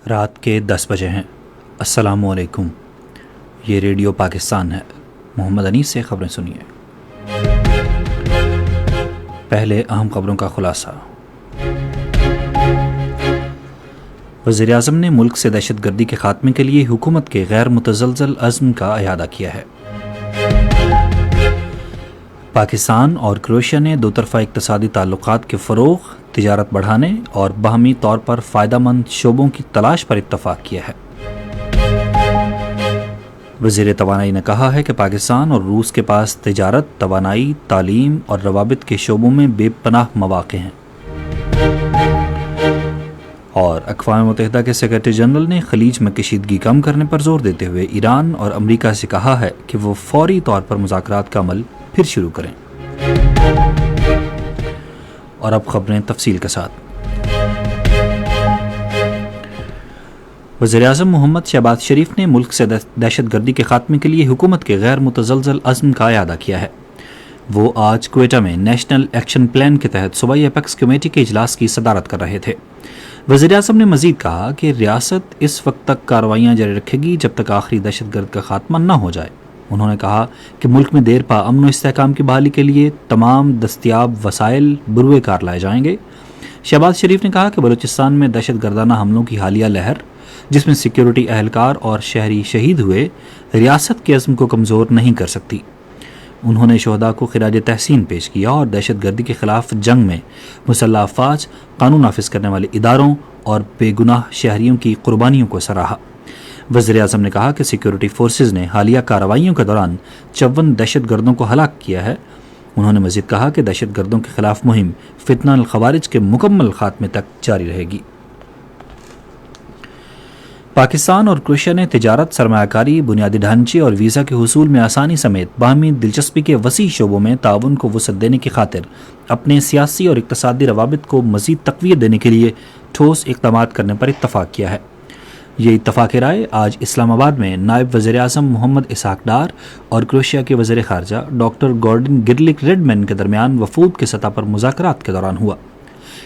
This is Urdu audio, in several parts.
رات کے 10 بجے ہیں۔ السلام علیکم، یہ ریڈیو پاکستان ہے۔ محمد انیس سے خبریں سنیے۔ پہلے اہم خبروں کا خلاصہ۔ وزیر اعظم نے ملک سے دہشت گردی کے خاتمے کے لیے حکومت کے غیر متزلزل عزم کا اعادہ کیا ہے۔ پاکستان اور کروشیا نے دو طرفہ اقتصادی تعلقات کے فروغ، تجارت بڑھانے اور باہمی طور پر فائدہ مند شعبوں کی تلاش پر اتفاق کیا ہے۔ وزیر توانائی نے کہا ہے کہ پاکستان اور روس کے پاس تجارت، توانائی، تعلیم اور روابط کے شعبوں میں بے پناہ مواقع ہیں۔ اور اقوام متحدہ کے سیکرٹری جنرل نے خلیج میں کشیدگی کم کرنے پر زور دیتے ہوئے ایران اور امریکہ سے کہا ہے کہ وہ فوری طور پر مذاکرات کا عمل پھر شروع کریں۔ اور اب خبریں تفصیل کے ساتھ۔ وزیر اعظم محمد شہباز شریف نے ملک سے دہشت گردی کے خاتمے کے لیے حکومت کے غیر متزلزل عزم کا اعادہ کیا ہے۔ وہ آج کوئٹہ میں نیشنل ایکشن پلان کے تحت صوبائی ایپیکس کمیٹی کے اجلاس کی صدارت کر رہے تھے۔ وزیر اعظم نے مزید کہا کہ ریاست اس وقت تک کارروائیاں جاری رکھے گی جب تک آخری دہشت گرد کا خاتمہ نہ ہو جائے۔ انہوں نے کہا کہ ملک میں دیر پا امن و استحکام کی بحالی کے لیے تمام دستیاب وسائل بروئے کار لائے جائیں گے۔ شہباز شریف نے کہا کہ بلوچستان میں دہشت گردانہ حملوں کی حالیہ لہر، جس میں سیکیورٹی اہلکار اور شہری شہید ہوئے، ریاست کے عزم کو کمزور نہیں کر سکتی۔ انہوں نے شہداء کو خراج تحسین پیش کیا اور دہشت گردی کے خلاف جنگ میں مسلح افواج، قانون نافذ کرنے والے اداروں اور بے گناہ شہریوں کی قربانیوں کو سراہا۔ وزیر اعظم نے کہا کہ سیکیورٹی فورسز نے حالیہ کارروائیوں کے دوران 54 دہشت گردوں کو ہلاک کیا ہے۔ انہوں نے مزید کہا کہ دہشت گردوں کے خلاف مہم فتنہ الخوارج کے مکمل خاتمے تک جاری رہے گی۔ پاکستان اور کروشیا نے تجارت، سرمایہ کاری، بنیادی ڈھانچے اور ویزا کے حصول میں آسانی سمیت باہمی دلچسپی کے وسیع شعبوں میں تعاون کو وسعت دینے کی خاطر اپنے سیاسی اور اقتصادی روابط کو مزید تقویت دینے کے لیے ٹھوس اقدامات کرنے پر اتفاق کیا ہے۔ یہ اتفاق رائے آج اسلام آباد میں نائب وزیر اعظم محمد اسحاق ڈار اور کروشیا کے وزیر خارجہ ڈاکٹر گورڈن گرلک ریڈمین کے درمیان وفود کی سطح پر مذاکرات کے دوران ہوا۔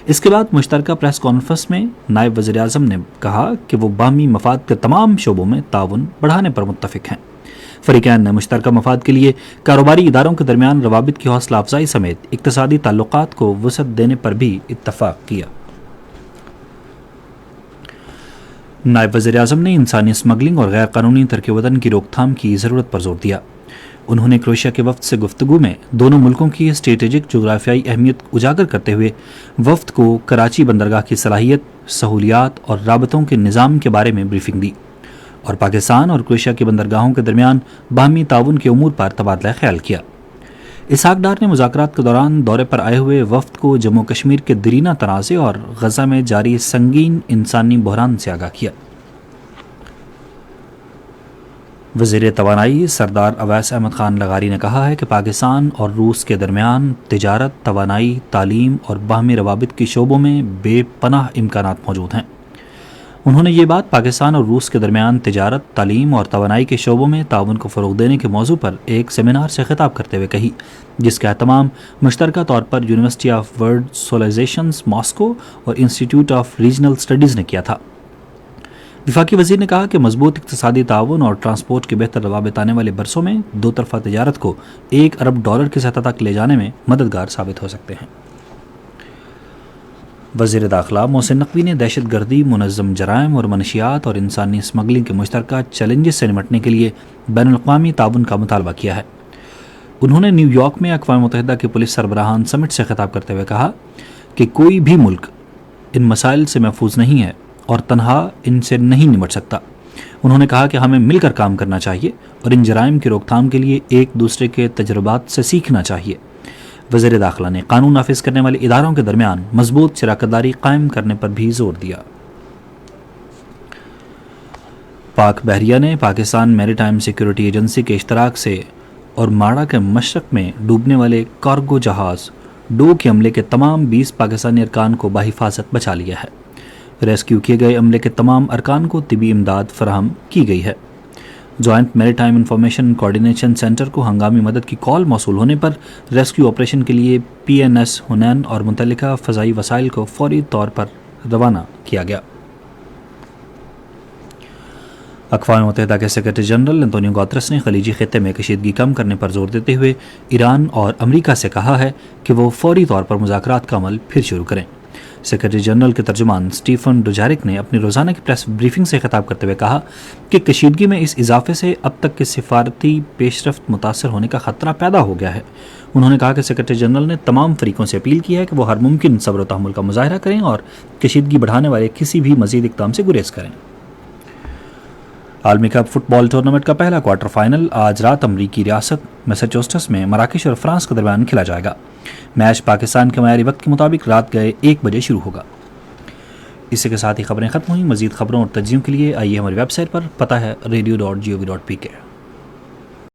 اس کے بعد مشترکہ پریس کانفرنس میں نائب وزیر اعظم نے کہا کہ وہ باہمی مفاد کے تمام شعبوں میں تعاون بڑھانے پر متفق ہیں۔ فریقین نے مشترکہ مفاد کے لیے کاروباری اداروں کے درمیان روابط کی حوصلہ افزائی سمیت اقتصادی تعلقات کو وسعت دینے پر بھی اتفاق کیا۔ نائب وزیر اعظم نے انسانی اسمگلنگ اور غیر قانونی ترک وطن کی روک تھام کی ضرورت پر زور دیا۔ انہوں نے کروشیا کے وفد سے گفتگو میں دونوں ملکوں کی اسٹریٹجک جغرافیائی اہمیت اجاگر کرتے ہوئے وفد کو کراچی بندرگاہ کی صلاحیت، سہولیات اور رابطوں کے نظام کے بارے میں بریفنگ دی اور پاکستان اور کروشیا کی بندرگاہوں کے درمیان باہمی تعاون کے امور پر تبادلہ خیال کیا۔ اسحاق ڈار نے مذاکرات کے دوران دورے پر آئے ہوئے وفد کو جموں کشمیر کے دیرینہ تنازع اور غزہ میں جاری سنگین انسانی بحران سے آگاہ کیا۔ وزیر توانائی سردار اویس احمد خان لغاری نے کہا ہے کہ پاکستان اور روس کے درمیان تجارت، توانائی، تعلیم اور باہمی روابط کے شعبوں میں بے پناہ امکانات موجود ہیں۔ انہوں نے یہ بات پاکستان اور روس کے درمیان تجارت، تعلیم اور توانائی کے شعبوں میں تعاون کو فروغ دینے کے موضوع پر ایک سیمینار سے خطاب کرتے ہوئے کہی، جس کا اہتمام مشترکہ طور پر یونیورسٹی آف ورلڈ سولائزیشنز ماسکو اور انسٹیٹیوٹ آف ریجنل اسٹڈیز نے کیا تھا۔ وفاقی وزیر نے کہا کہ مضبوط اقتصادی تعاون اور ٹرانسپورٹ کے بہتر روابط آنے والے برسوں میں دو طرفہ تجارت کو $1 ارب کی سطح تک لے جانے میں مددگار ثابت ہو سکتے ہیں۔ وزیر داخلہ محسن نقوی نے دہشت گردی، منظم جرائم اور منشیات اور انسانی اسمگلنگ کے مشترکہ چیلنجز سے نمٹنے کے لیے بین الاقوامی تعاون کا مطالبہ کیا ہے۔ انہوں نے نیو یارک میں اقوام متحدہ کے پولیس سربراہان سمٹ سے خطاب کرتے ہوئے کہا کہ کوئی بھی ملک ان مسائل سے محفوظ نہیں ہے اور تنہا ان سے نہیں نمٹ سکتا۔ انہوں نے کہا کہ ہمیں مل کر کام کرنا چاہیے اور ان جرائم کی روک تھام کے لیے ایک دوسرے کے تجربات سے سیکھنا چاہیے۔ وزیر داخلہ نے قانون نافذ کرنے والے اداروں کے درمیان مضبوط شراکت داری قائم کرنے پر بھی زور دیا۔ پاک بحریہ نے پاکستان میری ٹائم سیکیورٹی ایجنسی کے اشتراک سے اور ماڑا کے مشرق میں ڈوبنے والے کارگو جہاز ڈو کے عملے کے تمام 20 پاکستانی ارکان کو بحفاظت بچا لیا ہے۔ ریسکیو کیے گئے عملے کے تمام ارکان کو طبی امداد فراہم کی گئی ہے۔ جوائنٹ میری ٹائم انفارمیشن کوارڈینیشن سینٹر کو ہنگامی مدد کی کال موصول ہونے پر ریسکیو آپریشن کے لیے PNS حنین اور متعلقہ فضائی وسائل کو فوری طور پر روانہ کیا گیا۔ اقوام متحدہ کے سیکرٹری جنرل انتونیو گوترس نے خلیجی خطے میں کشیدگی کم کرنے پر زور دیتے ہوئے ایران اور امریکہ سے کہا ہے کہ وہ فوری طور پر مذاکرات کا عمل پھر شروع کریں۔ سیکرٹری جنرل کے ترجمان سٹیفن ڈوجارک نے اپنی روزانہ کی پریس بریفنگ سے خطاب کرتے ہوئے کہا کہ کشیدگی میں اس اضافے سے اب تک کے سفارتی پیش رفت متاثر ہونے کا خطرہ پیدا ہو گیا ہے۔ انہوں نے کہا کہ سیکرٹری جنرل نے تمام فریقوں سے اپیل کی ہے کہ وہ ہر ممکن صبر و تحمل کا مظاہرہ کریں اور کشیدگی بڑھانے والے کسی بھی مزید اقدام سے گریز کریں۔ عالمی کپ فٹ بال ٹورنامنٹ کا پہلا کوارٹر فائنل آج رات امریکی ریاست میساچوسٹس میں مراکش اور فرانس کے درمیان کھیلا جائے گا۔ میچ پاکستان کے معیاری وقت کے مطابق رات گئے 1 بجے شروع ہوگا۔ اسی کے ساتھ ہی خبریں ختم ہوئیں۔ مزید خبروں اور تجزیوں کے لیے آئیے ہماری ویب سائٹ پر، پتہ ہے radio.gov.pk۔